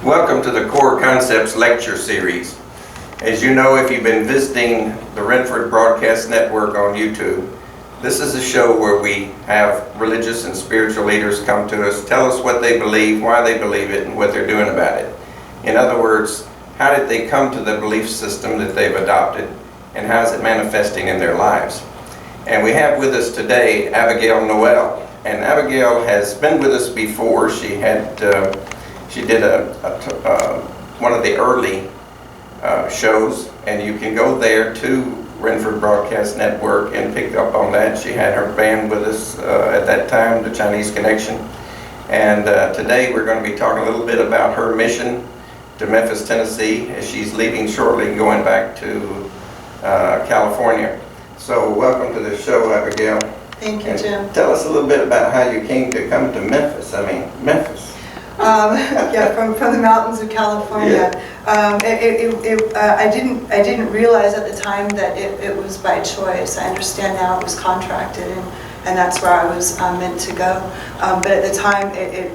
Welcome to the Core Concepts Lecture Series. As you know, if you've been visiting the Renford Broadcast Network on YouTube, this is a show where we have religious and spiritual leaders come to us, tell us what they believe, why they believe it, and what they're doing about it. In other words, how did they come to the belief system that they've adopted, and how is it manifesting in their lives? And we have with us today Abigail Noel. And Abigail has been with us before. She did one of the early shows, and you can go there to Renford Broadcast Network and pick up on that. She had her band with us at that time, the Chinese Connection. And today we're going to be talking a little bit about her mission to Memphis, Tennessee, as she's leaving shortly, going back to California. So welcome to the show, Abigail. Thank you, Jim. Tell us a little bit about how you came to come to Memphis. Memphis. Yeah, from the mountains of California. Yeah. I didn't realize at the time that it was by choice. I understand now it was contracted, and that's where I was meant to go. But at the time, it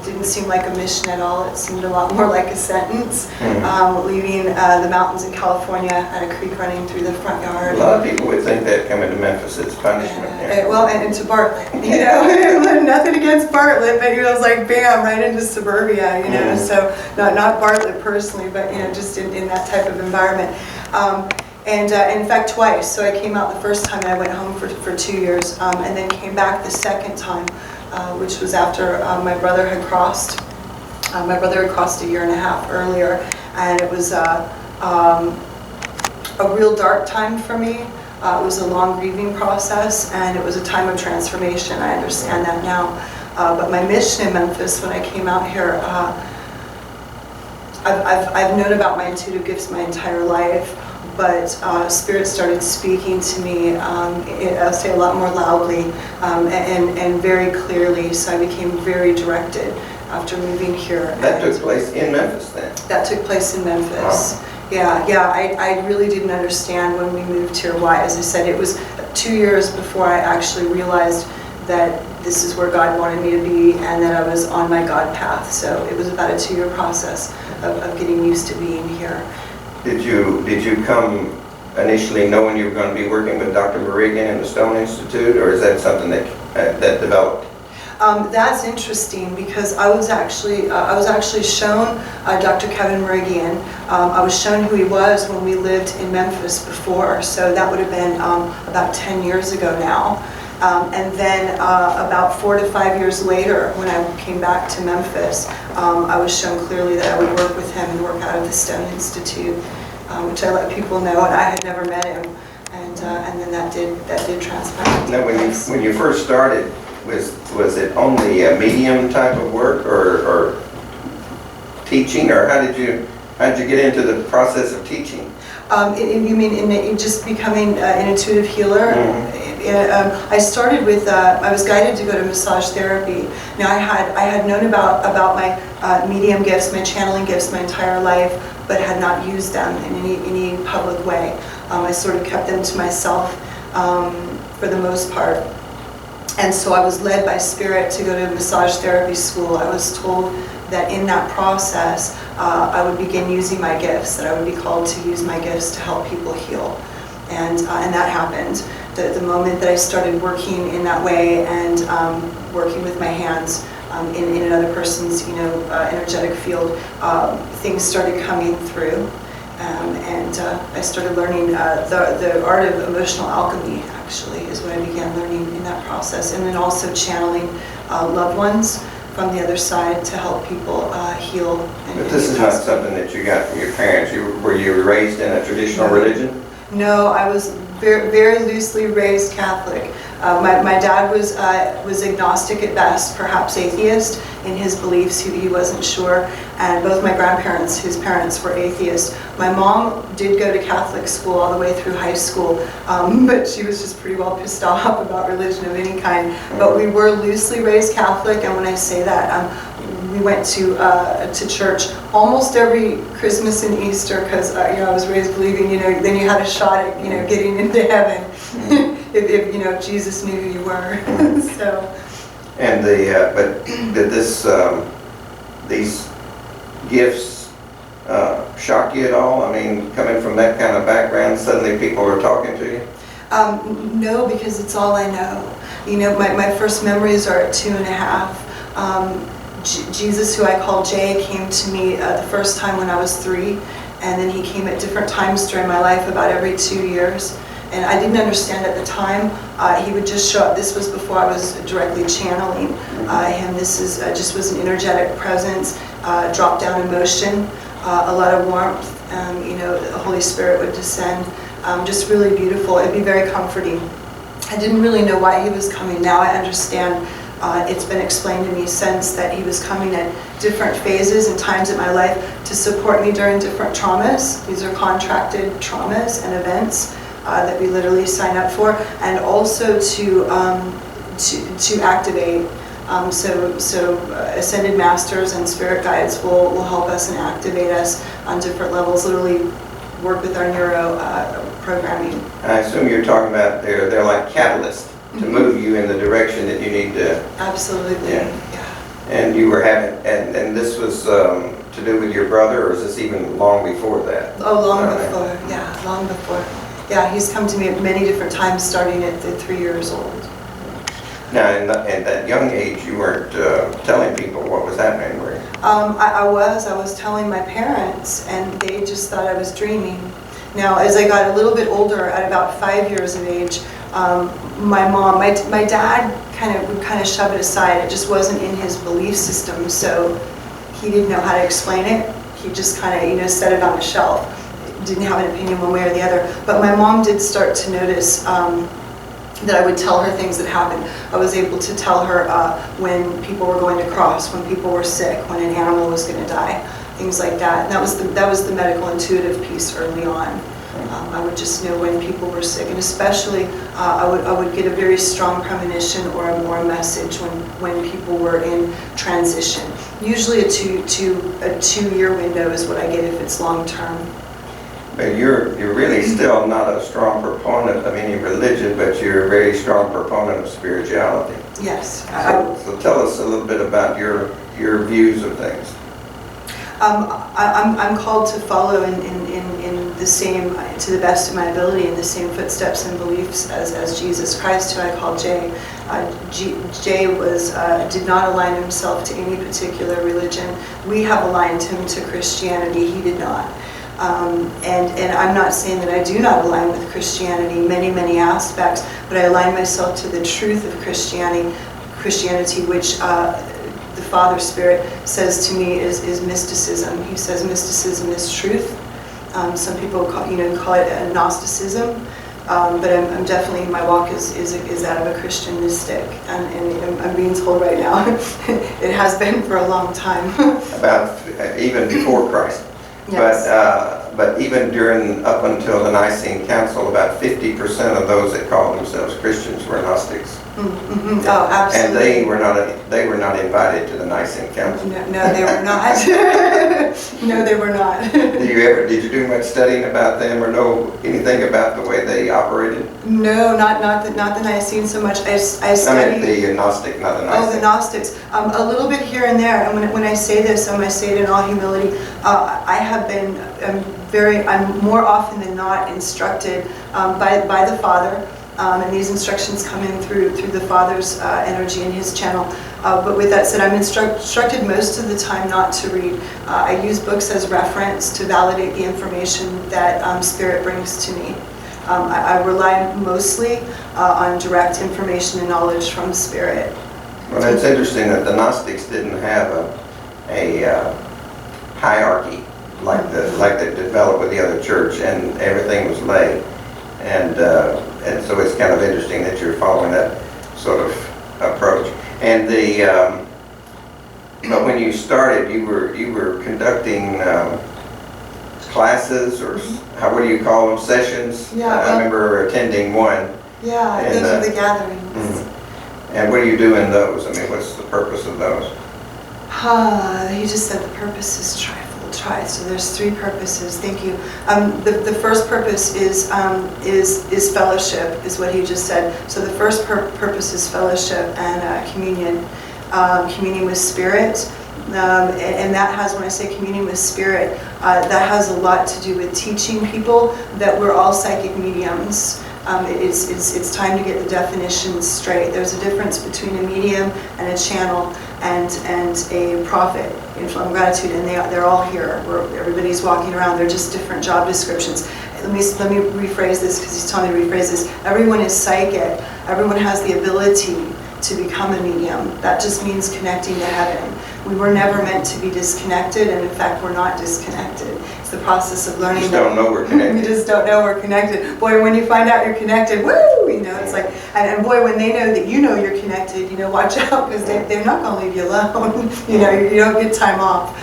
didn't seem like a mission at all. It seemed a lot more like a sentence, leaving the mountains of California at a creek running through the front yard. A lot of people would think that coming to Memphis is punishment. Well, and to Bartlett, you know, nothing against Bartlett, but it was like bam, right into suburbia, you know. So not Bartlett personally, but you know, just in that type of environment. And in fact, twice. So I came out the first time and I went home for 2 years, and then came back the second time, which was after my brother had crossed. My brother had crossed 1.5 years earlier, and it was a real dark time for me. It was a long grieving process, and it was a time of transformation. I understand that now. But my mission in Memphis, when I came out here, I've known about my intuitive gifts my entire life. But Spirit started speaking to me, I'll say a lot more loudly and very clearly, so I became very directed after moving here. That took place in Memphis then? That took place in Memphis. Wow. Yeah, I really didn't understand when we moved here why. As I said, it was 2 years before I actually realized that this is where God wanted me to be and that I was on my God path. So it was about a 2-year process of getting used to being here. Did you come initially knowing you were going to be working with Dr. Meridian and the Stone Institute, or is that something that developed? That's interesting because I was actually shown Dr. Kevin Meridian. I was shown who he was when we lived in Memphis before, so that would have been about 10 years ago now. And then about 4 to 5 years later, when I came back to Memphis, I was shown clearly that I would work with him and work out of the Stone Institute, which I let people know, and I had never met him, and then that did transpire. Now, when you first started, was it only a medium type of work, or teaching, or how did you get into the process of teaching? You mean in just becoming an intuitive healer? I started with, I was guided to go to massage therapy. Now I had known about my medium gifts, my channeling gifts my entire life, but had not used them in any public way. I sort of kept them to myself for the most part. And so I was led by Spirit to go to massage therapy school. I was told that in that process, I would begin using my gifts, that I would be called to use my gifts to help people heal. And that happened. The moment that I started working in that way and working with my hands in another person's, energetic field, things started coming through. And I started learning the art of emotional alchemy, actually, is what I began learning in that process. And then also channeling loved ones from the other side to help people heal. But this is not something that you got from your parents. Were you raised in a traditional religion? No, I was very, very loosely raised Catholic. My dad was agnostic at best, perhaps atheist in his beliefs. He wasn't sure. And both my grandparents, his parents, were atheists. My mom did go to Catholic school all the way through high school, but she was just pretty well pissed off about religion of any kind. But we were loosely raised Catholic, and when I say that, we went to church almost every Christmas and Easter because I was raised believing then you had a shot at getting into heaven if Jesus knew who you were. So. And but did these gifts shock you at all? I mean, coming from that kind of background, suddenly people are talking to you? No, because it's all I know. You know, my first memories are at 2.5. Jesus, who I call Jay, came to me the first time when I was 3, and then he came at different times during my life, about every 2 years. And I didn't understand at the time. He would just show up. This was before I was directly channeling him. This is just was an energetic presence, drop down emotion, a lot of warmth. You know, the Holy Spirit would descend. Just really beautiful. It'd be very comforting. I didn't really know why he was coming. Now I understand. It's been explained to me since that he was coming at different phases and times in my life to support me during different traumas. These are contracted traumas and events that we literally sign up for, and also to activate. So ascended masters and spirit guides will help us and activate us on different levels. Literally work with our neuro programming. I assume you're talking about they're like catalysts to move you in the direction that you need to. Absolutely. Yeah. And you were having, and this was to do with your brother, or is this even long before that? Oh, long before. Yeah, long before. Yeah, he's come to me at many different times, starting at 3 years old. Now, at that young age, you weren't telling people what was happening, were you? I was telling my parents, and they just thought I was dreaming. Now, as I got a little bit older, at about 5 years of age, my dad would kind of shove it aside. It just wasn't in his belief system, so he didn't know how to explain it. He just kind of, set it on a shelf. Didn't have an opinion one way or the other. But my mom did start to notice that I would tell her things that happened. I was able to tell her when people were going to cross, when people were sick, when an animal was going to die, things like that. And that was the medical intuitive piece early on. I would just know when people were sick, and especially I would get a very strong premonition or a message when people were in transition. Usually a 2-year window is what I get if it's long term. But you're really still not a strong proponent of any religion, but you're a very strong proponent of spirituality. Yes. So tell us a little bit about your views of things. I'm called to follow in the same, to the best of my ability, in the same footsteps and beliefs as Jesus Christ, who I call Jay. Jay did not align himself to any particular religion. We have aligned him to Christianity. He did not. And I'm not saying that I do not align with Christianity in many aspects, but I align myself to the truth of Christianity, which the Father Spirit says to me is mysticism. He says mysticism is truth. Some people call it Gnosticism, but I'm definitely, my walk is that of a Christian mystic, and I'm being told right now it has been for a long time. About even before Christ. Yes. But even up until the Nicene Council, about 50% of those that called themselves Christians were Gnostics. Mm-hmm. Oh, absolutely. And they were not invited to the Nicene Council. No, they were not. No, they were not. Did you do much studying about them, or know anything about the way they operated? No, not the Nicene so much. I studied. I meant the Gnostic, not the Nicene. Oh, the Gnostics. A little bit here and there. And when I say this, I'm going to say it in all humility. I have been I'm more often than not instructed by the Father, and these instructions come in through the Father's energy in His channel. But with that said, I'm instructed most of the time not to read. I use books as reference to validate the information that Spirit brings to me. I rely mostly on direct information and knowledge from Spirit. Well, it's interesting that the Gnostics didn't have a hierarchy like they developed with the other church, and everything was lay. And so it's kind of interesting that you're following that sort of approach. And but when you started, you were conducting classes, or what do you call them, sessions? Yeah. I remember attending one. Yeah, those are the gatherings. Mm-hmm. And what do you do in those? I mean, what's the purpose of those? You just said the purpose is trifold. So there's 3 purposes. Thank you. The first purpose is fellowship, is what he just said. So the first purpose is fellowship and communion with Spirit. And that has, when I say communing with spirit, that has a lot to do with teaching people that we're all psychic mediums. It's time to get the definitions straight. There's a difference between a medium and a channel and a prophet in Flow and Gratitude, and they're all here. Everybody's walking around. They're just different job descriptions. Let me rephrase this, because he's telling me to rephrase this. Everyone is psychic. Everyone has the ability to become a medium. That just means connecting to heaven. We were never meant to be disconnected, and in fact, we're not disconnected. It's the process of learning. We just don't know we're connected. We just don't know we're connected. Boy, when you find out you're connected, woo! You know, it's like, and boy, when they know that you know you're connected, you know, watch out, because they're not going to leave you alone. You know, you don't get time off.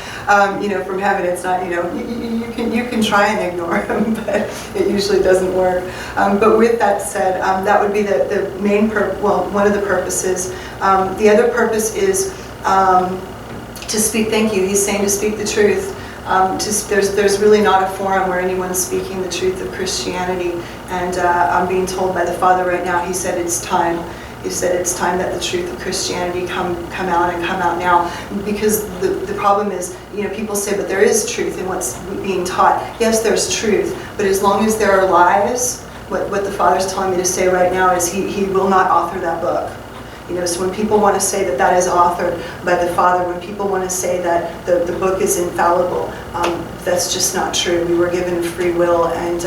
You know, from heaven, it's not. You know, you can try and ignore them, but it usually doesn't work. But with that said, that would be the main one of the purposes. The other purpose is to speak. Thank you. He's saying to speak the truth. There's really not a forum where anyone's speaking the truth of Christianity, and I'm being told by the Father right now. He said it's time. He said it's time that the truth of Christianity come out and come out now, because the problem is, you know, people say, but there is truth in what's being taught. Yes, there's truth, but as long as there are lies, what the Father's telling me to say right now is he will not author that book. You know, so when people want to say that that is authored by the Father, when people want to say that the book is infallible, that's just not true. We were given free will, and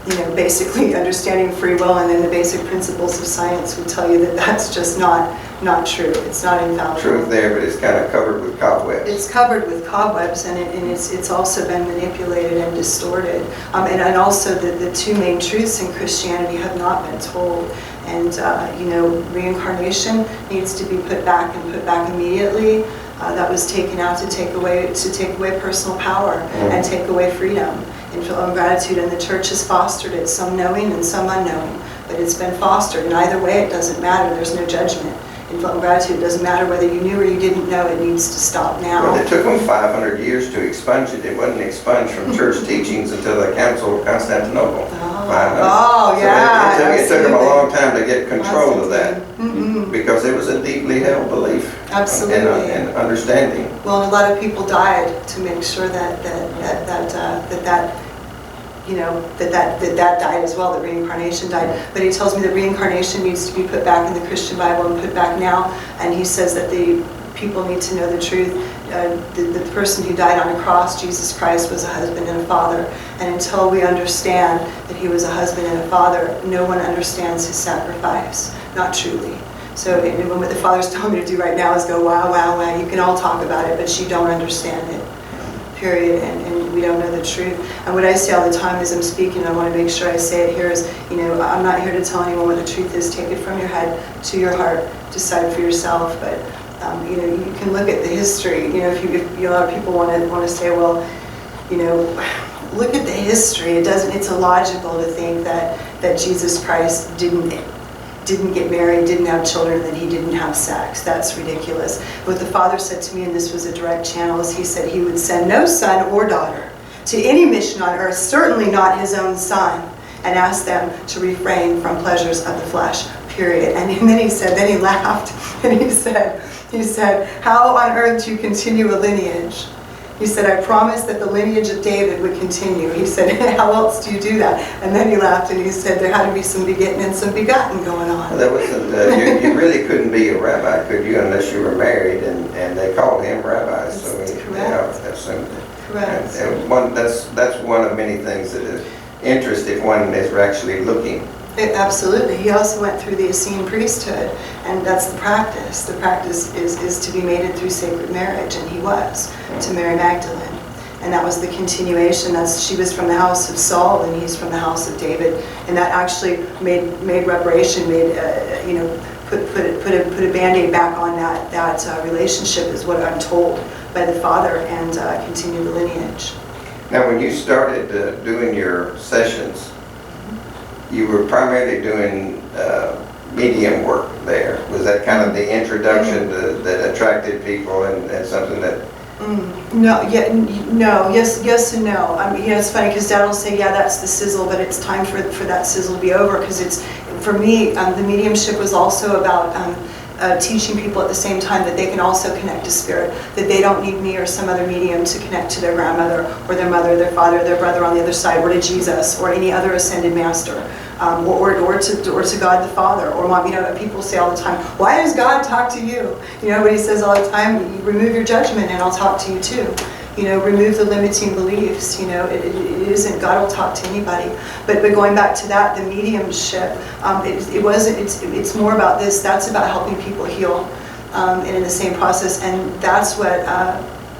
you know, basically understanding free will and then the basic principles of science would tell you that that's just not true. It's not infallible. Truth there, but it's kind of covered with cobwebs. It's covered with cobwebs, and it's also been manipulated and distorted. And also the two main truths in Christianity have not been told. And you know, reincarnation needs to be put back and put back immediately. That was taken out to take away personal power and take away freedom. In Flow and Gratitude, and the church has fostered it, some knowing and some unknowing, but it's been fostered, and either way it doesn't matter. There's no judgment. In Flow and Gratitude, it doesn't matter whether you knew or you didn't know. It needs to stop now. Well, it took them 500 years to expunge it. It wasn't expunged from church teachings until the Council of Constantinople. Oh, yeah. It took them a long time to get control of that, because it was a deeply held belief. Absolutely. And understanding. Well, and a lot of people died to make sure that you know, that died as well, that reincarnation died. But he tells me that reincarnation needs to be put back in the Christian Bible and put back now. And he says that the people need to know the truth. The person who died on a cross, Jesus Christ, was a husband and a father. And until we understand that he was a husband and a father, no one understands his sacrifice. Not truly. So what the Father's telling me to do right now is go, wow, wow, wow. You can all talk about it, but you don't understand it. Period. And we don't know the truth. And what I say all the time as I'm speaking, I want to make sure I say it here, is, you know, I'm not here to tell anyone what the truth is. Take it from your head to your heart. Decide for yourself. But you know, you can look at the history. You know, if a lot of people want to say, well, you know, look at the history. It's illogical to think that Jesus Christ didn't get married, didn't have children, that he didn't have sex. That's ridiculous. What the Father said to me, and this was a direct channel, is he said he would send no son or daughter to any mission on earth, certainly not his own son, and ask them to refrain from pleasures of the flesh, period. And then he said, then he laughed, and he said, how on earth do you continue a lineage? He said, I promised that the lineage of David would continue. He said, how else do you do that? And then he laughed and he said, there had to be some begetting and some begotten going on. That wasn't, you really couldn't be a rabbi, could you, unless you were married, and they called him rabbi. So he, correct. Assumed it. Correct. That's one of many things that is interest if one is actually looking. Absolutely. He also went through the Essene priesthood, and that's the practice. The practice is to be mated through sacred marriage, and he was, to Mary Magdalene. And that was the continuation. She was from the house of Saul, and he's from the house of David. And that actually made reparation, you know, put a Band-Aid back on that relationship, is what I'm told by the Father, and continue the lineage. Now, when you started doing your sessions, you were primarily doing medium work there. Was that kind of the introduction that attracted people, and something that... No, yes and no. I mean, it's funny because Dad will say, yeah, that's the sizzle, but it's time for that sizzle to be over, because it's, for me, the mediumship was also about teaching people at the same time that they can also connect to spirit, that they don't need me or some other medium to connect to their grandmother or their mother, their father, their brother on the other side, or to Jesus or any other ascended master, or to God the Father, or Mom. People say all the time, why does God talk to you? But he says all the time, you remove your judgment and I'll talk to you too. Remove the limiting beliefs. It isn't God will talk to anybody. But going back to that, the mediumship, it's more about this. That's about helping people heal, and in the same process. And that's what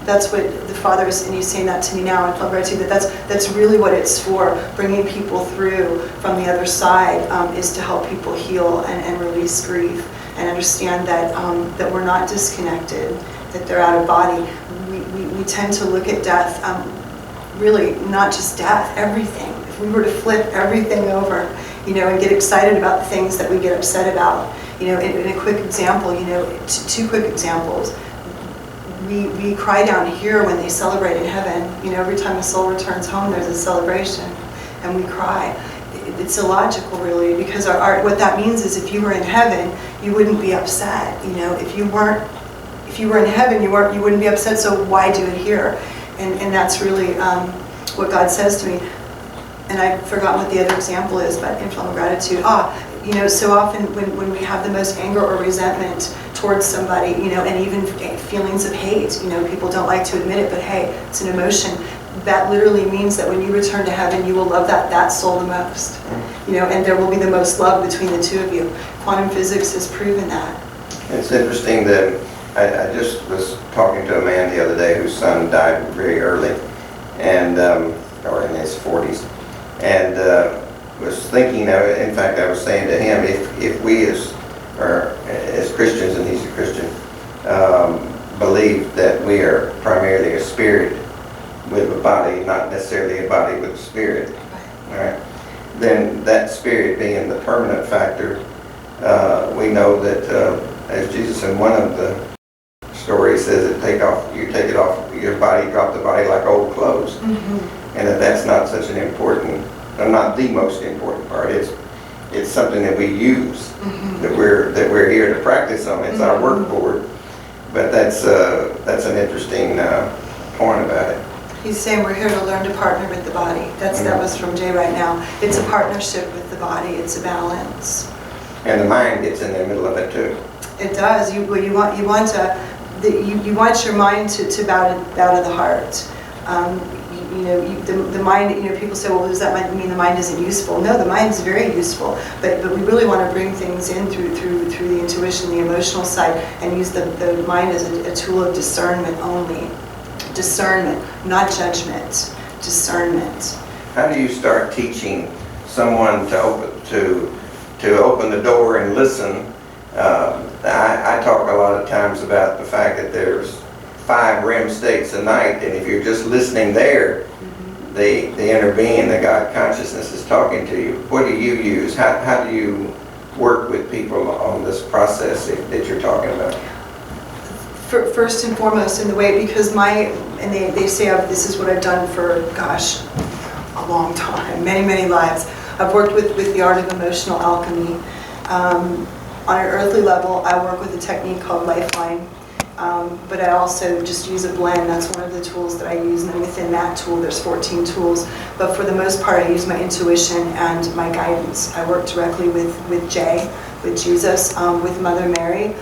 the Father is, and he's saying that to me now in gratitude. That's really what it's for. Bringing people through from the other side is to help people heal and release grief and understand that we're not disconnected, that they're out of body. We tend to look at death, really not just death, everything. If we were to flip everything over, and get excited about the things that we get upset about, in a quick example, two quick examples. We cry down here when they celebrate in heaven. Every time a soul returns home, there's a celebration, and we cry. It's illogical, really, because what that means is if you were in heaven, you wouldn't be upset. If you were in heaven, you wouldn't be upset, so why do it here? And that's really what God says to me. And I've forgotten what the other example is, but inflow gratitude. So often when we have the most anger or resentment towards somebody, and even feelings of hate, people don't like to admit it, but hey, it's an emotion. That literally means that when you return to heaven, you will love that soul the most. And there will be the most love between the two of you. Quantum physics has proven that. It's interesting that I just was talking to a man the other day whose son died very early, and or in his 40s, and was thinking. In fact, I was saying to him, if we as Christians, and he's a Christian, believe that we are primarily a spirit with a body, not necessarily a body with a spirit, all right? Then that spirit being the permanent factor, we know that as Jesus in one of the story says that you take it off your body, drop the body like old clothes, and that's not such an important, not the most important part. It's something that we use, that we're here to practice on. It's our work board, but that's an interesting point about it. He's saying we're here to learn to partner with the body. That was from Jay right now. It's a partnership with the body. It's a balance. And the mind gets in the middle of it too. It does. You want your mind to bow to the heart. The mind. People say, well, does that mean the mind isn't useful? No, the mind is very useful. But we really want to bring things in through the intuition, the emotional side, and use the mind as a tool of discernment only. Discernment, not judgment. Discernment. How do you start teaching someone to open the door and listen? I talk a lot of times about the fact that there's 5 REM states a night, and if you're just listening there, the inner being, the God consciousness is talking to you. What do you use? How do you work with people on this process that you're talking about? First and foremost, in the way, because they say this is what I've done for, gosh, a long time, many lives. I've worked with the art of emotional alchemy. On an earthly level, I work with a technique called Lifeline, but I also just use a blend. That's one of the tools that I use, and then within that tool, there's 14 tools. But for the most part, I use my intuition and my guidance. I work directly with Jay, with Jesus, with Mother Mary,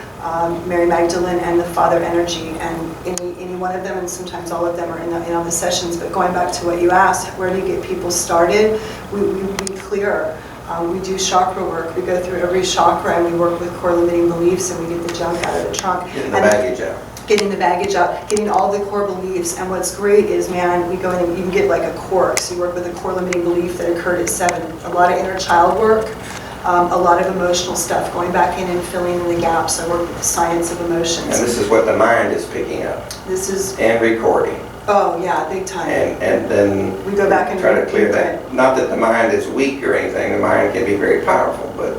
Mary Magdalene, and the Father Energy, and any one of them, and sometimes all of them are in all the sessions. But going back to what you asked, where do you get people started? We be clear. We do chakra work. We go through every chakra and we work with core limiting beliefs, and we get the junk out of the trunk. Getting the baggage out. Getting the baggage out, getting all the core beliefs. And what's great is, man, we go in and you can get like a core. So you work with a core limiting belief that occurred at 7. A lot of inner child work, a lot of emotional stuff, going back in and filling in the gaps. I work with the science of emotions. And this is what the mind is picking up. And recording. Oh yeah, big time. And then we go back and try to clear that. Not that the mind is weak or anything. The mind can be very powerful, but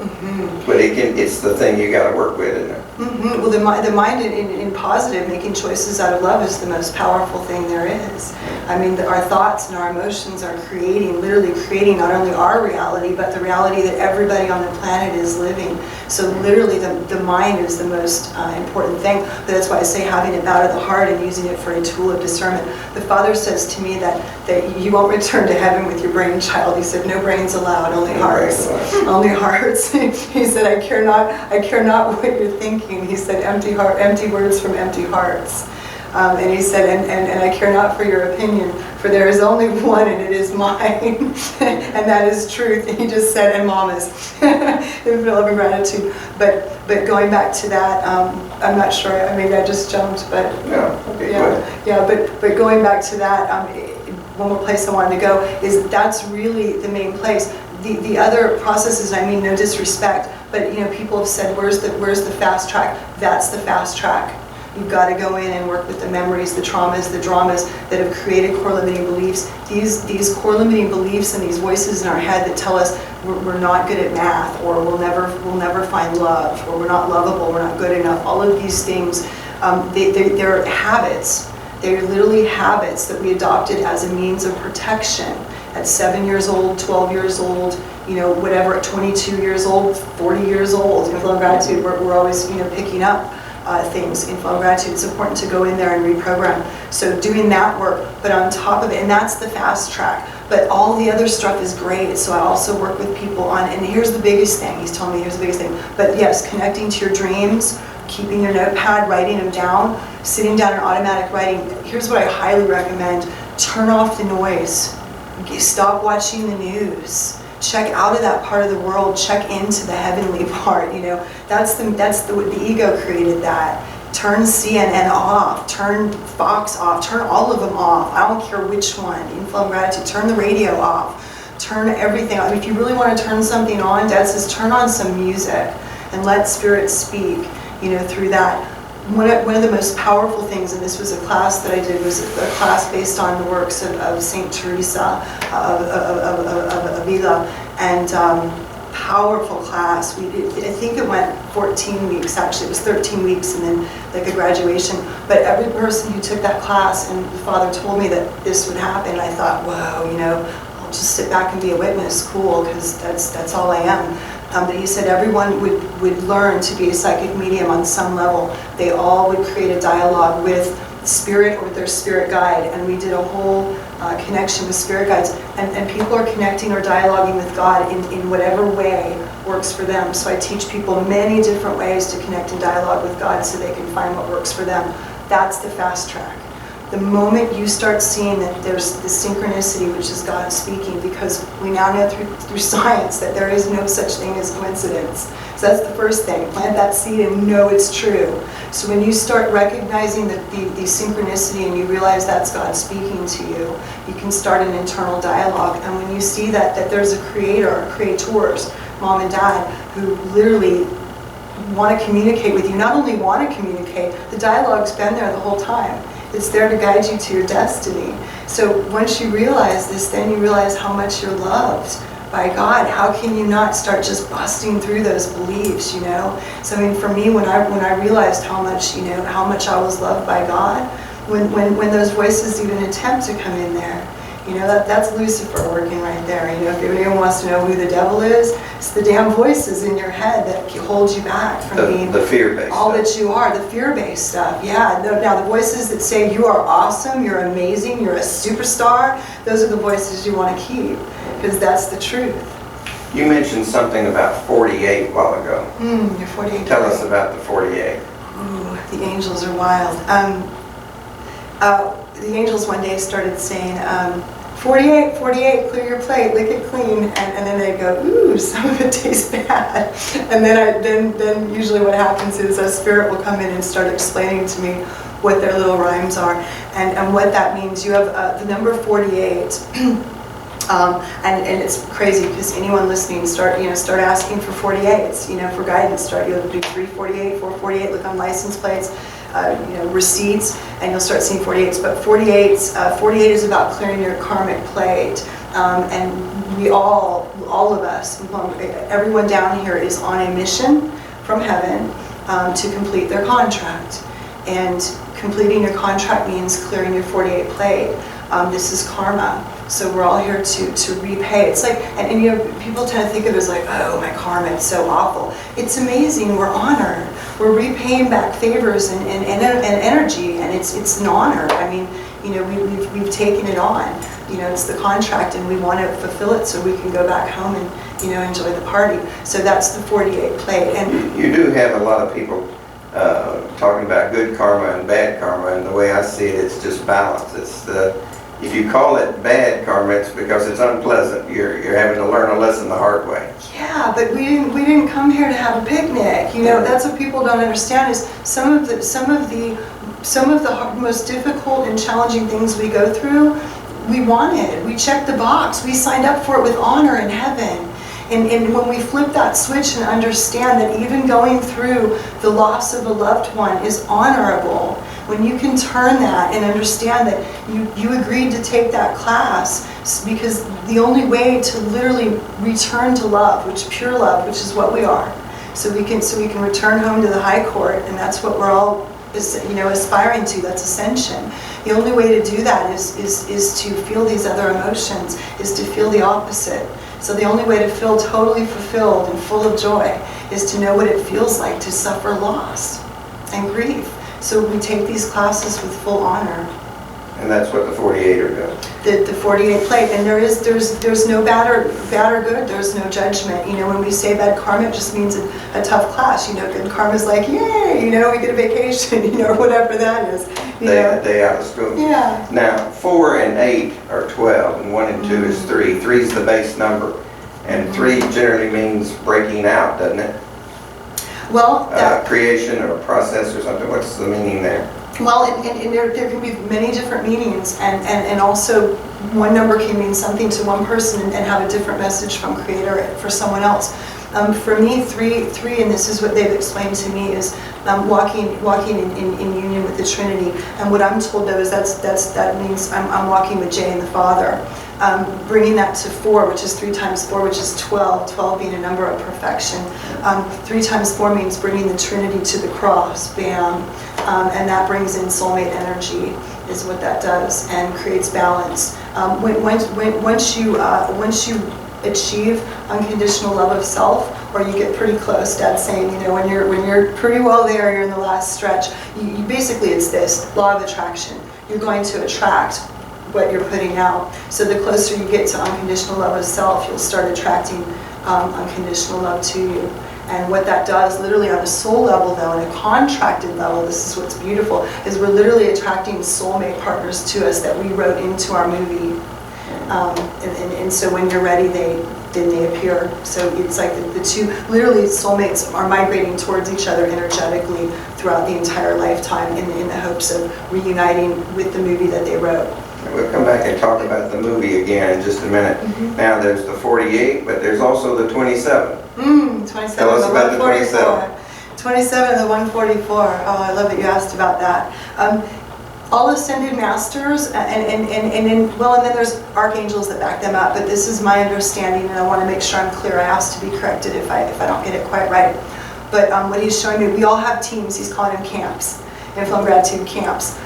But it's the thing you got to work with, isn't it? Well, the mind in positive, making choices out of love is the most powerful thing there is. I mean, our thoughts and our emotions are literally creating not only our reality, but the reality that everybody on the planet is living. So literally the mind is the most important thing. But that's why I say having it out of the heart and using it for a tool of discernment. The Father says to me that you won't return to heaven with your brainchild. He said, no brains allowed, only hearts. Only hearts. He said, I care not what you're thinking. He said, empty words from empty hearts. And he said, and I care not for your opinion, for there is only one, and it is mine, and that is truth. And he just said, and Mama's, in love and gratitude. But going back to that, I'm not sure. Maybe I just jumped, but but going back to that, one more place I wanted to go is that's really the main place. The other processes, I mean, no disrespect, but people have said, where's the fast track? That's the fast track. You've got to go in and work with the memories, the traumas, the dramas that have created core limiting beliefs. These core limiting beliefs and these voices in our head that tell us we're not good at math, or we'll never find love, or we're not lovable, we're not good enough. All of these things, they're habits. They're literally habits that we adopted as a means of protection at 7 years old, 12 years old, whatever, at 22 years old, 40 years old. In flow of gratitude, we're always picking up things in flow of gratitude. It's important to go in there and reprogram. So doing that work, but on top of it, and that's the fast track. But all the other stuff is great. So I also work with people on, and here's the biggest thing. He's telling me here's the biggest thing. But yes, connecting to your dreams, keeping your notepad, writing them down, sitting down and automatic writing. Here's what I highly recommend. Turn off the noise. Stop watching the news. Check out of that part of the world. Check into the heavenly part. That's the ego created that. Turn CNN off. Turn Fox off. Turn all of them off. I don't care which one. In flow of gratitude. Turn the radio off. Turn everything off. If you really want to turn something on, Dad says turn on some music and let Spirit speak. Through that. One of the most powerful things, and this was a class that I did, was a class based on the works of Saint Teresa of Avila, and powerful class. I think it went 14 weeks, actually. It was 13 weeks and then like a graduation. But every person who took that class, and the Father told me that this would happen, I thought, whoa, I'll just sit back and be a witness, cool, because that's all I am. But he said everyone would learn to be a psychic medium on some level. They all would create a dialogue with spirit or with their spirit guide. And we did a whole connection with spirit guides. And people are connecting or dialoguing with God in whatever way works for them. So I teach people many different ways to connect and dialogue with God so they can find what works for them. That's the fast track. The moment you start seeing that there's the synchronicity, which is God speaking, because we now know through science that there is no such thing as coincidence. So that's the first thing. Plant that seed and know it's true. So when you start recognizing the synchronicity and you realize that's God speaking to you, you can start an internal dialogue. And when you see that there's a creator or creators, mom and dad, who literally want to communicate with you, not only want to communicate, the dialogue's been there the whole time. It's there to guide you to your destiny. So once you realize this, then you realize how much you're loved by God. How can you not start just busting through those beliefs, So for me, when I realized how much I was loved by God, when those voices even attempt to come in there, that's Lucifer working right there. If anyone wants to know who the devil is, it's the damn voices in your head that hold you back from being the fear-based all stuff. That you are, the fear-based stuff. Yeah. Now the voices that say you are awesome, you're amazing, you're a superstar, those are the voices you want to keep, because that's the truth. You mentioned something about 48 a while ago. You're 48. Tell us about the 48. Ooh, the angels are wild. The angels one day started saying, 48, 48, clear your plate, lick it clean, and then they go, ooh, some of it tastes bad. And then usually what happens is a spirit will come in and start explaining to me what their little rhymes are and what that means. You have the number 48, and it's crazy because anyone listening start asking for 48s, for guidance. You'll do 348, 448, look on license plates. Receipts, and you'll start seeing 48s. But 48 is about clearing your karmic plate. And we all of us, everyone down here is on a mission from heaven to complete their contract. And completing your contract means clearing your 48 plate. This is karma. So we're all here to repay. It's like, and you know, people tend to think of it as like, oh, my karma, it's so awful. It's amazing. We're honored. We're repaying back favors and energy, and it's an honor. I mean, you know, we've taken it on. You know, it's the contract, and we want to fulfill it so we can go back home and, you know, enjoy the party. So that's the 48 plate. And you do have a lot of people talking about good karma and bad karma, and the way I see it, it's just balance. It's if you call it bad karma, it's because it's unpleasant. You're having to learn a lesson the hard way. Yeah, but we didn't come here to have a picnic. You know, that's what people don't understand is some of the most difficult and challenging things we go through, we wanted. We checked the box. We signed up for it with honor in heaven. And when we flip that switch and understand that even going through the loss of a loved one is honorable, when you can turn that and understand that you agreed to take that class because the only way to literally return to love, pure love, which is what we are, so we can return home to the high court, and that's what we're all aspiring to. That's ascension. The only way to do that is to feel these other emotions, is to feel the opposite. So the only way to feel totally fulfilled and full of joy is to know what it feels like to suffer loss and grief. So we take these classes with full honor. And that's what the 48er does. The 48 plate, and there's no bad or good. There's no judgment. You know, when we say bad karma, it just means a tough class. You know, good karma is like, yay, you know, we get a vacation, you know, or whatever that is. A day out of school. Yeah. Now, 4 and 8 are 12, and 1 and 2 is 3. 3 is the base number, and 3 generally means breaking out, doesn't it? Well, creation or process or something. What's the meaning there? Well, and there can be many different meanings, and also one number can mean something to one person and have a different message from Creator for someone else. For me, three, and this is what they've explained to me, is walking in union with the Trinity. And what I'm told though is that means I'm walking with Jay and the Father. Bringing that to 4, which is 3 times 4, which is 12, 12 being a number of perfection. 3 times 4 means bringing the Trinity to the cross, bam, and that brings in soulmate energy, is what that does, and creates balance. Once you achieve unconditional love of self, or you get pretty close, Dad's saying, you know, when you're pretty well there, you're in the last stretch, you basically, it's this law of attraction. You're going to attract what you're putting out. So the closer you get to unconditional love of self, you'll start attracting unconditional love to you. And what that does, literally on a soul level though, on a contracted level, this is what's beautiful, is we're literally attracting soulmate partners to us that we wrote into our movie. And so when you're ready, then they appear. So it's like the two, literally soulmates are migrating towards each other energetically throughout the entire lifetime in the hopes of reuniting with the movie that they wrote. We'll come back and talk about the movie again in just a minute. Mm-hmm. Now there's the 48, but there's also the 27. 27. Tell us about the 27. 27 and the 144. Oh, I love that you asked about that. All ascended masters, and then there's archangels that back them up, but this is my understanding, and I want to make sure I'm clear. I asked to be corrected if I don't get it quite right. But what he's showing me, we all have teams. He's calling them camps, inflow and gratitude camps,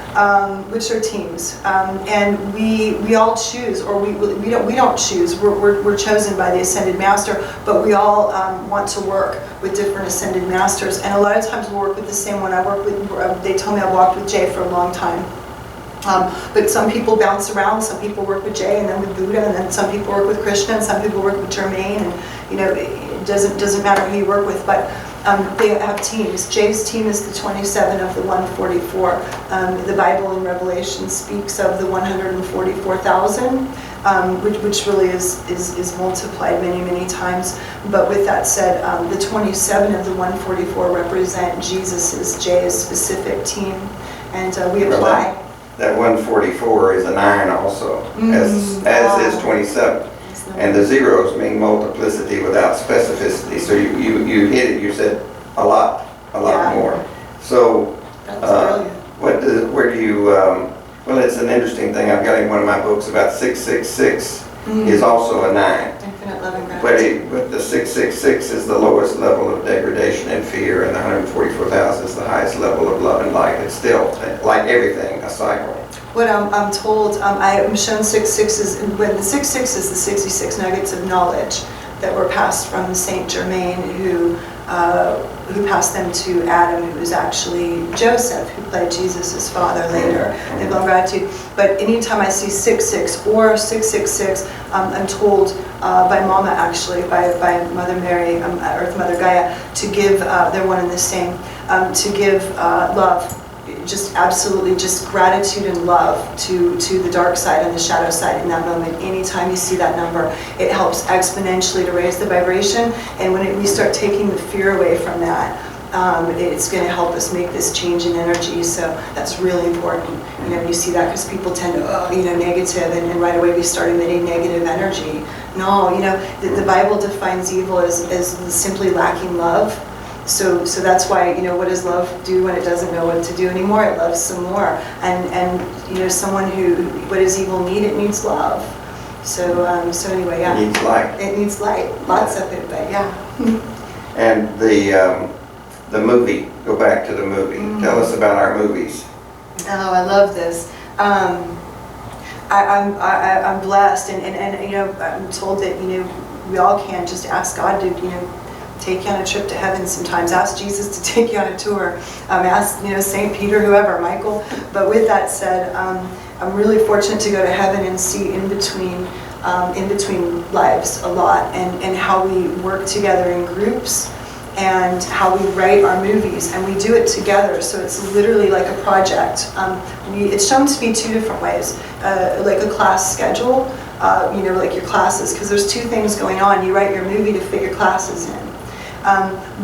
which are teams, and we all choose, or we don't choose. We're chosen by the ascended master, but we all want to work with different ascended masters, and a lot of times we'll work with the same one. I work with. They told me I walked with Jay for a long time. But some people bounce around. Some people work with Jay, and then with Buddha, and then some people work with Krishna, and some people work with Jermaine, and you know, it doesn't matter who you work with, but they have teams. Jay's team is the 27 of the 144. The Bible in Revelation speaks of the 144,000, which really is multiplied many times. But with that said, the 27 of the 144 represent Jesus's, Jay's specific team, and we apply. That 144 is a 9 also, as is 27. And the zeros mean multiplicity without specificity. So you hit it, you said a lot more. So where do you, well, it's an interesting thing. I've got in one of my books about 666, is also a 9. Infinite love and But, gratitude. but the 666 is the lowest level of degradation and fear, and the 144,000 is the highest level of love and light. It's still, like everything, a cycle. What I'm told, I am shown 66s, when the 66 is the 66 nuggets of knowledge that were passed from Saint Germain, who passed them to Adam, who was actually Joseph, who played Jesus' father later in Love Gratitude. But anytime I see 66 or 666, I'm told by Mama, actually, by Mother Mary, Earth Mother Gaia, to give, they're one and the same, to give love. Just absolutely just gratitude and love to the dark side and the shadow side in that moment. Anytime you see that number, it helps exponentially to raise the vibration. And when we start taking the fear away from that, it's going to help us make this change in energy. So that's really important. You know, you see that because people tend to, negative, and right away we start emitting negative energy. No, the Bible defines evil as simply lacking love. So that's why, what does love do when it doesn't know what to do anymore? It loves some more. And someone who, what does evil need? It needs love. So anyway, yeah. It needs light. It needs light. Lots of it, but yeah. And the movie, go back to the movie. Tell us about our movies. Oh, I love this. I'm blessed, and I'm told that, we all can just ask God to, take you on a trip to heaven sometimes. Ask Jesus to take you on a tour. Ask, St. Peter, whoever, Michael. But with that said, I'm really fortunate to go to heaven and see in between lives a lot, and how we work together in groups, and how we write our movies, and we do it together. So it's literally like a project. It's shown to be 2 different ways, like a class schedule, like your classes, because there's 2 things going on. You write your movie to fit your classes in.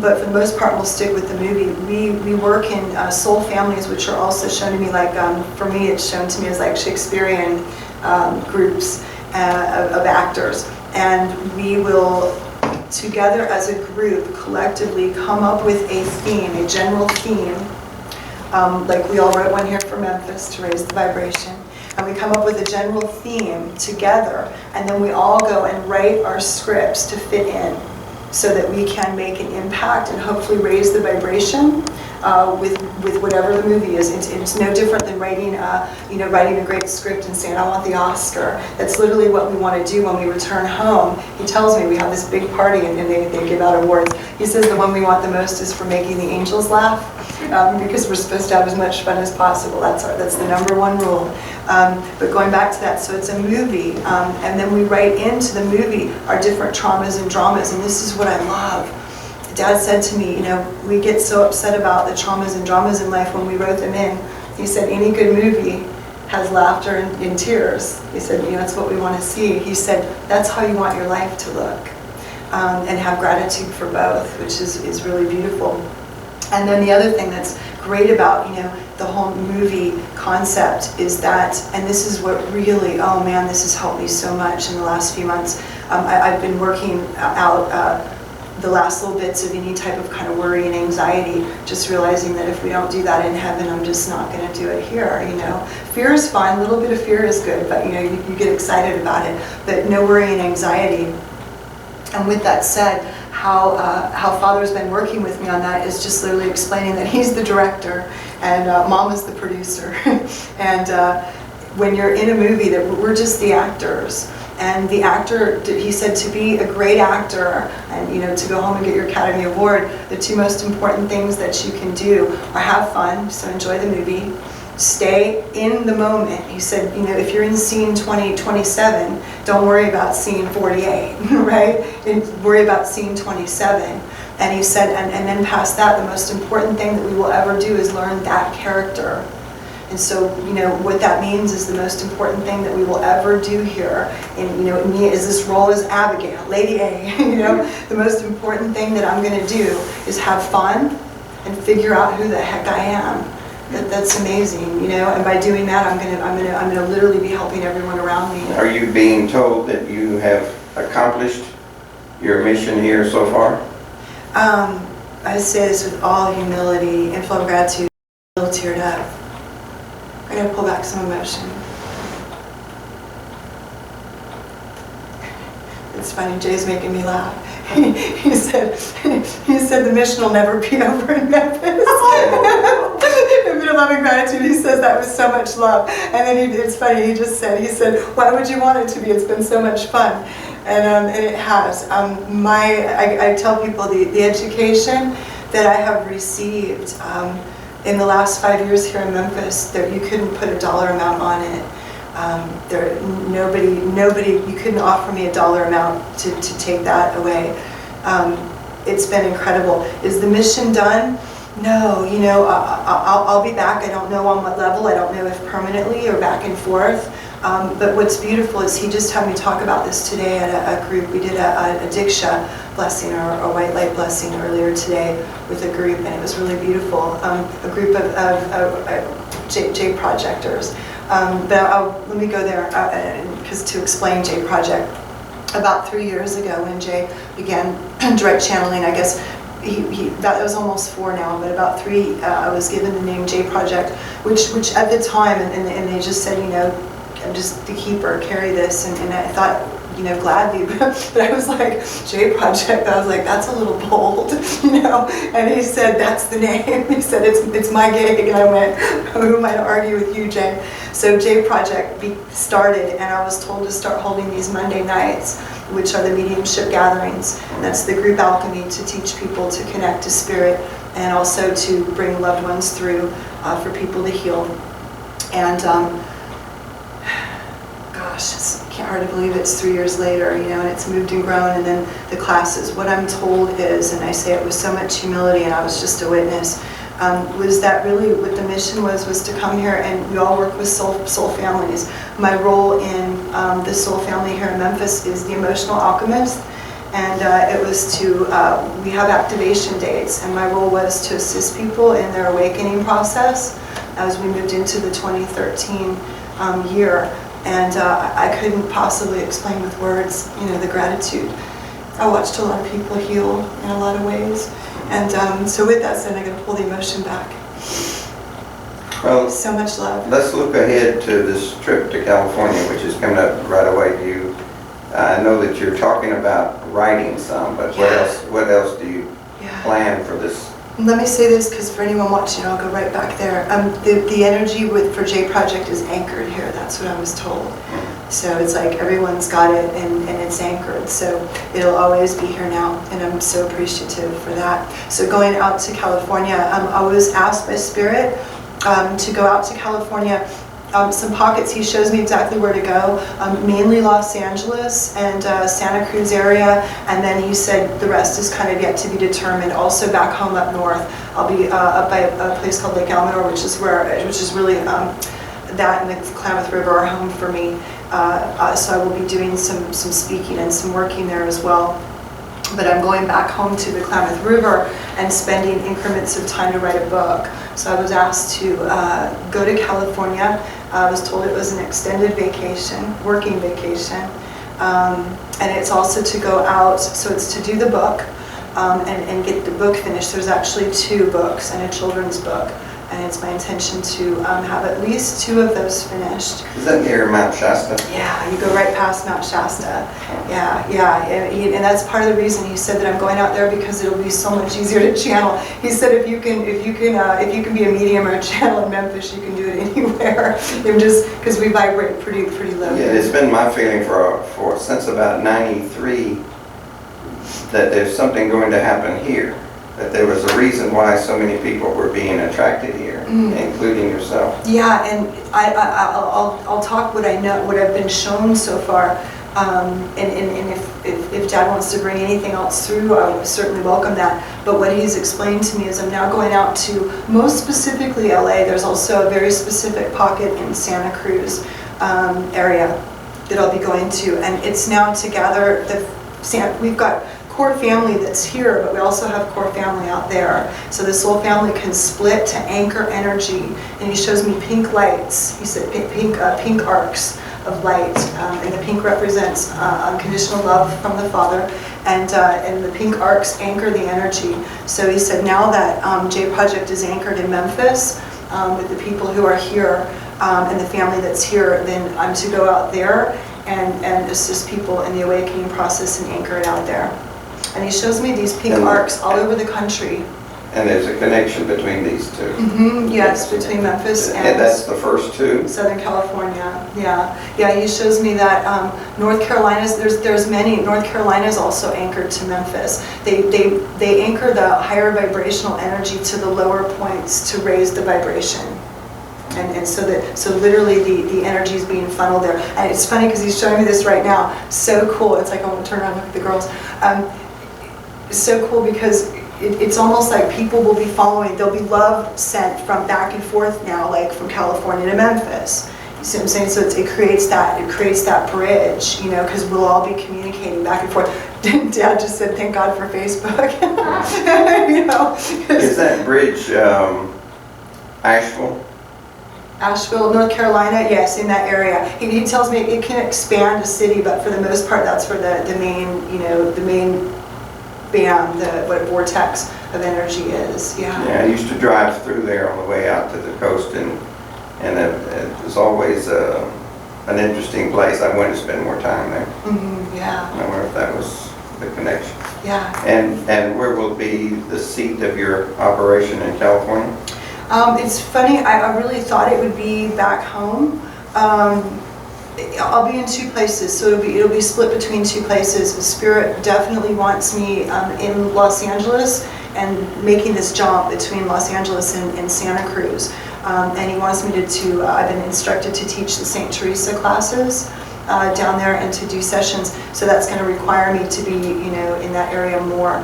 But for the most part, we'll stick with the movie. We work in soul families, which are also shown to me like, for me, it's shown to me as like Shakespearean groups of actors. And we will, together as a group, collectively come up with a theme, a general theme. Like we all wrote one here for Memphis to raise the vibration. And we come up with a general theme together, and then we all go and write our scripts to fit in, so that we can make an impact and hopefully raise the vibration with whatever the movie is. It's no different than writing a great script and saying, I want the Oscar. That's literally what we want to do when we return home. He tells me we have this big party and they give out awards. He says the one we want the most is for making the angels laugh, because we're supposed to have as much fun as possible. That's the #1 rule. But going back to that, so it's a movie, and then we write into the movie our different traumas and dramas, and this is what I love. Dad said to me, we get so upset about the traumas and dramas in life when we wrote them in. He said, any good movie has laughter and tears. He said, that's what we want to see. He said, that's how you want your life to look, and have gratitude for both, which is really beautiful. And then the other thing that's great about, the whole movie concept is that, and this is what really, oh man, this has helped me so much in the last few months. I've been working out the last little bits of any type of kind of worry and anxiety, just realizing that if we don't do that in heaven, I'm just not going to do it here, Fear is fine, a little bit of fear is good, but you get excited about it, but no worry and anxiety. And with that said, how Father's been working with me on that is just literally explaining that he's the director and Mama's the producer. And when you're in a movie, that we're just the actors. And the actor, he said, to be a great actor and to go home and get your Academy Award, the 2 most important things that you can do are have fun, so enjoy the movie, stay in the moment. He said, if you're in scene 27, don't worry about scene 48, right? And worry about scene 27. And he said, and then past that, the most important thing that we will ever do is learn that character. And so, what that means is the most important thing that we will ever do here, and me is this role as Abigail, Lady A, the most important thing that I'm going to do is have fun and figure out who the heck I am. That's amazing, and by doing that, I'm gonna literally be helping everyone around me. Are you being told that you have accomplished your mission here so far? I say this with all humility and full of gratitude. A little teared up. I gotta pull back some emotion. it's funny, Jay's making me laugh. He said the mission will never be over in Memphis. A bit of love and gratitude. He says that was so much love. And then it's funny, he said, why would you want it to be? It's been so much fun. And it has. I tell people the education that I have received in the last 5 years here in Memphis, that you couldn't put a dollar amount on it. Nobody, you couldn't offer me a dollar amount to take that away. It's been incredible. Is the mission done? No, I'll be back. I don't know on what level. I don't know if permanently or back and forth. But what's beautiful is he just had me talk about this today at a group. We did a Diksha blessing or a white light blessing earlier today with a group, and it was really beautiful. A group of J projectors. But let me go there because to explain J Project. About 3 years ago when Jay began direct channeling, I guess that was almost 4 now, but about 3, I was given the name J Project, which at the time, and they just said, I'm just the keeper, carry this, and I thought, gladly, but I was like, J Project, I was like, that's a little bold, and he said, that's the name. He said, it's my gig, and I went, who am I to argue with you, Jay? So J Project started, and I was told to start holding these Monday nights, which are the mediumship gatherings, and that's the group alchemy to teach people to connect to spirit, and also to bring loved ones through for people to heal. And gosh, I can't hardly believe it's 3 years later, and it's moved and grown. And then the classes, what I'm told is, and I say it with so much humility, and I was just a witness, was that really what the mission was to come here, and we all work with soul families. My role in the soul family here in Memphis is the emotional alchemist, and it was to, we have activation dates, and my role was to assist people in their awakening process as we moved into the 2013 year. And I couldn't possibly explain with words, the gratitude. I watched a lot of people heal in a lot of ways. And so with that said, I'm going to pull the emotion back. Well, so much love. Let's look ahead to this trip to California, which is coming up right away. I know that you're talking about writing some, but what else do you plan for this? Let me say this, because for anyone watching, I'll go right back there. The energy for J Project is anchored here. That's what I was told. So it's like everyone's got it, and it's anchored. So it'll always be here now, and I'm so appreciative for that. So going out to California, I was asked by Spirit to go out to California. Some pockets, he shows me exactly where to go, mainly Los Angeles and Santa Cruz area, and then he said the rest is kind of yet to be determined. Also back home up north, I'll be up by a place called Lake Almanor, which is really that and the Klamath River are home for me. So I will be doing some speaking and some working there as well. But I'm going back home to the Klamath River and spending increments of time to write a book. So I was asked to go to California. I was told it was an extended vacation, working vacation. And it's also to go out, so it's to do the book and get the book finished. There's actually 2 books and a children's book. And it's my intention to have at least 2 of those finished. Is that near Mount Shasta? Yeah, you go right past Mount Shasta. Yeah, and that's part of the reason he said that I'm going out there, because it'll be so much easier to channel. He said if you can be a medium or a channel in Memphis, you can do it anywhere. Just because we vibrate pretty low. Yeah, it's been my feeling for since about '93 that there's something going to happen here. That there was a reason why so many people were being attracted here, including yourself. Yeah, and I'll talk what I know, what I've been shown so far, and if Dad wants to bring anything else through, I would certainly welcome that. But what he's explained to me is I'm now going out to, most specifically LA. There's also a very specific pocket in Santa Cruz area that I'll be going to, and it's now to gather we've got core family that's here, but we also have core family out there. So the soul family can split to anchor energy. And he shows me pink lights. He said pink arcs of light, and the pink represents unconditional love from the Father, and the pink arcs anchor the energy. So he said now that J Project is anchored in Memphis with the people who are here and the family that's here, then I'm to go out there and assist people in the awakening process and anchor it out there. And he shows me these pink arcs all over the country. And there's a connection between these two. Yes, between Memphis and that's the first two? Southern California, yeah. He shows me that North Carolina's, there's many, North Carolina's also anchored to Memphis. They anchor the higher vibrational energy to the lower points to raise the vibration. And so literally the energy is being funneled there. And it's funny because he's showing me this right now. So cool. It's like I want to turn around and look at the girls. It's so cool because it's almost like people will be following. There'll be love sent from back and forth now, like from California to Memphis. You see what I'm saying? So it creates that bridge, you know, because we'll all be communicating back and forth. Dad just said, "Thank God for Facebook." You know. Is that bridge Asheville? Asheville, North Carolina, yes, in that area. He tells me it can expand a city, but for the most part, that's where the main, you know, the main bam, what vortex of energy is. Yeah. Yeah, I used to drive through there on the way out to the coast, and it was always an interesting place. I wanted to spend more time there. Yeah. I wonder if that was the connection. Yeah. And where will be the seat of your operation in California? It's funny, I really thought it would be back home. I'll be in two places, so it'll be split between two places. Spirit definitely wants me in Los Angeles and making this jump between Los Angeles and Santa Cruz. And he wants me to I've been instructed to teach the St. Teresa classes down there and to do sessions. So that's going to require me to be, you know, in that area more.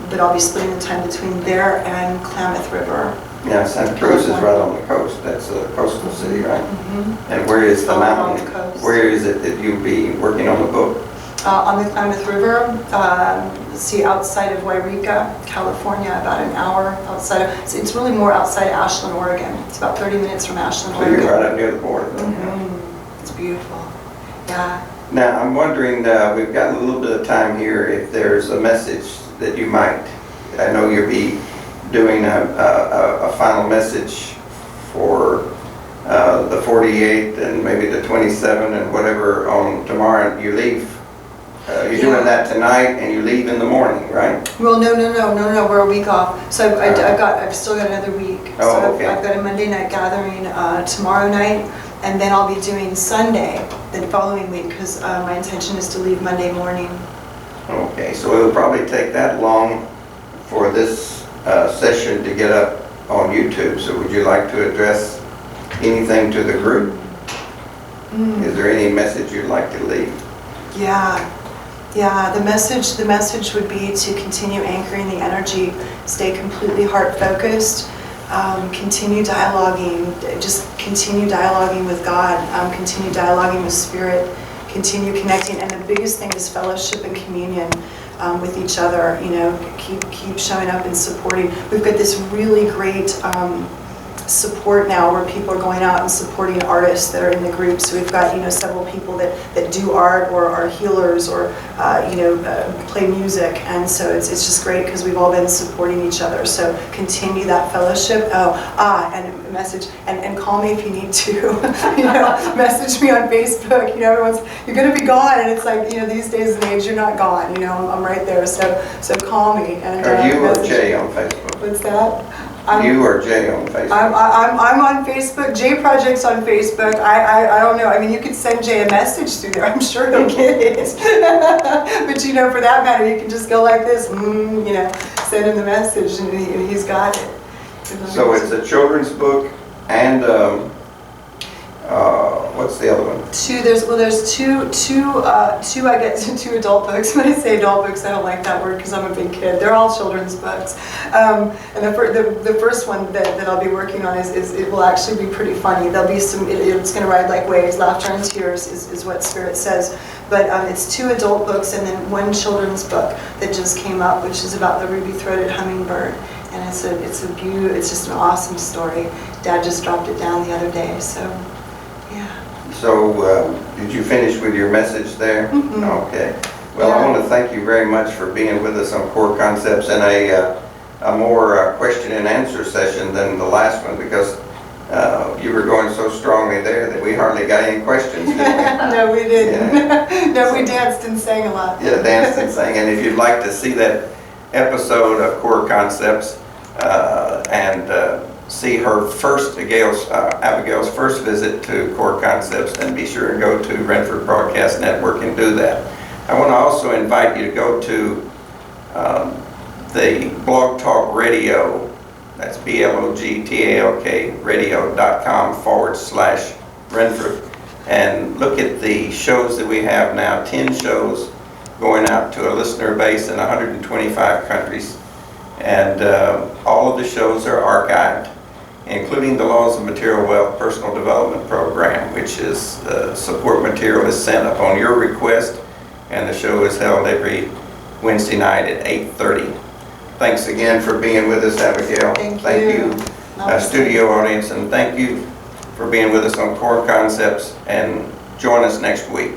But I'll be splitting the time between there and Klamath River. Yeah, Santa Cruz is right on the coast. That's a coastal city, right? And where is the mountain? On the coast. Where is it that you'll be working on the book? On the Klamath River, outside of Wairika, California, about an hour outside of, it's really more outside Ashland, Oregon. It's about 30 minutes from Ashland, So Oregon. you're right up near the border. It's beautiful. Yeah. Now, I'm wondering, we've got a little bit of time here, if there's a message that you might, I know you'll be doing a final message for the 48th and maybe the 27th and whatever on tomorrow you leave. You're doing that tonight and you leave in the morning, right? Well, no, we're a week off. So I've still got another week. Okay. I've got a Monday night gathering tomorrow night, and then I'll be doing Sunday the following week because my intention is to leave Monday morning. Okay, so it'll probably take that long for this session to get up on YouTube. So would you like to address anything to the group? Is there any message you'd like to leave? Yeah, the message would be to continue anchoring the energy, stay completely heart focused, continue dialoguing, just continue dialoguing with God, continue dialoguing with Spirit, continue connecting, and the biggest thing is fellowship and communion with each other. You know, keep showing up and supporting. We've got this really great support now where people are going out and supporting artists that are in the group. So we've got, you know, several people that do art or are healers or play music, and so it's just great because we've all been supporting each other. So continue that fellowship. And a message, and call me if you need to. You know, message me on Facebook. You know, everyone's, you're going to be gone, and it's like, you know, these days and age, you're not gone. You know, I'm right there. So call me. And are you or Jay on Facebook? What's that? You or Jay on Facebook? I'm on Facebook. Jay Project's on Facebook. I don't know. I mean, you could send Jay a message through there. I'm sure he'll get it. But you know, for that matter, you can just go like this. You know, send him the message, and he's got it. So it's a children's book and what's the other one? There's two. I get two adult books. When I say adult books, I don't like that word because I'm a big kid. They're all children's books. And the first one that I'll be working on is it will actually be pretty funny. There'll be some. It's going to ride like waves. Laughter and tears is what Spirit says. But it's two adult books and then one children's book that just came up, which is about the ruby-throated hummingbird. And it's just an awesome story. Dad just dropped it down the other day. So. So, did you finish with your message there? Okay. Well, yeah. I want to thank you very much for being with us on Core Concepts and a more question and answer session than the last one, because you were going so strongly me there that we hardly got any questions, did we? No, we didn't. Yeah. No, we danced and sang a lot. Yeah, danced and sang. And if you'd like to see that episode of Core Concepts and see her first, Abigail's first visit to Core Concepts, then be sure and go to Renford Broadcast Network and do that. I want to also invite you to go to the Blog Talk Radio. That's BLOGTALK radio.com/Renford, and look at the shows that we have now, 10 shows going out to a listener base in 125 countries. And all of the shows are archived, including the Laws of Material Wealth Personal Development Program, which is support material is sent upon your request, and the show is held every Wednesday night at 8:30. Thanks again for being with us, Abigail. Thank you. Studio audience, and thank you for being with us on Core Concepts, and join us next week.